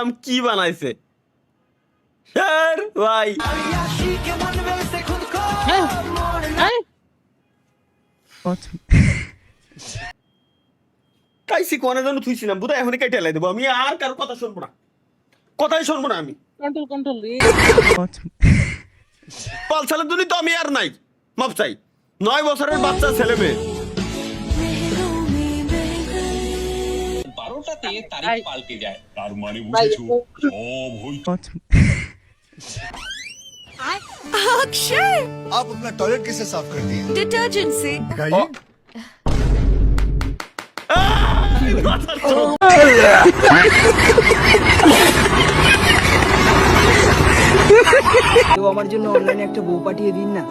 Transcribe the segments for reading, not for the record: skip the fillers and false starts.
দেখলাম কি বানাইছে স্যার ভাই কাইছি কোনের জন্য থুইছিলাম বুঝা এখনই কেটে লাই দেবো আমি আর কারো কথা শুনবো না কথাই শুনবো না আমি কন্ট্রোল পালসালের জন্য তো আমি আর নাই মাপ চাই 9 বছরের বাচ্চা ছেলে মেয়ে 12টাতে তারিখ পাল্টে যায় তার মানে বুঝেছো সব হই अक्षय आप अपना टॉयलेट कैसे साफ करती हैं? डिटर्जेंट से তো আমার জন্য অনলাইনে একটা বউ পাঠিয়ে দিন না,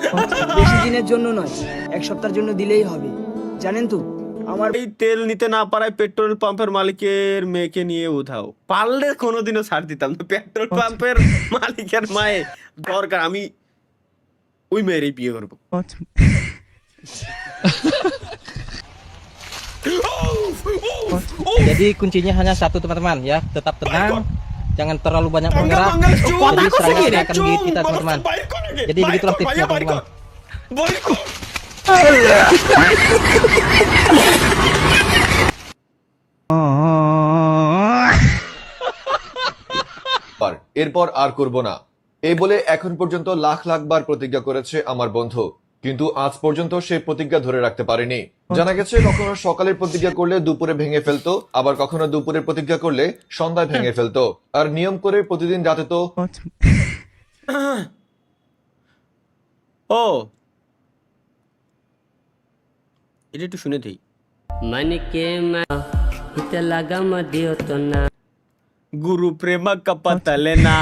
বেশি দিনের জন্য নয়, 1 সপ্তাহের জন্য দিলেই হবে। জানেন তো আমার এই তেল নিতে না পারায় পেট্রোল পাম্পের মালিকের মেয়েকে নিয়ে উঠাও পারলে কোনোদিনও ছাড় দিতাম না পেট্রোল পাম্পের মালিকের মায়ে দরকার আমি ওই মেয়েরই বিয়ে করবো Jadi kuncinya hanya satu teman-teman ya, tetap tenang, jangan terlalu banyak bergerak. Jadi serangan akan menggigit kita teman-teman. Jadi begitulah tipsnya teman-teman. এরপর আর করব না এই বলে এখন পর্যন্ত লাখ লাখ বার প্রতিজ্ঞা করেছে আমার বন্ধু কিন্তু আজ পর্যন্ত সে প্রতিজ্ঞা ধরে রাখতে পারেনি জানা গেছে কখনো সকালের প্রতিজ্ঞা করলে দুপুরে ভেঙে ফেলতো আবার কখনো দুপুরে প্রতিজ্ঞা করলে সন্ধ্যায় ভেঙে ফেলতো আর নিয়ম করে প্রতিদিন রাতে তো ও এটা একটু শুনে দিই मन के हित लगा दियो तो ना गुरु प्रेम कपतलेना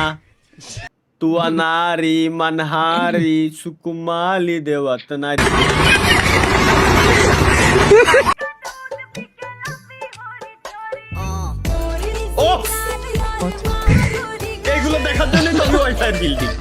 तू अनारी मनहारी सुकुमाली देवतना এইগুলো দেখার জন্য তো আমি ওয়াইফাই বিল দিই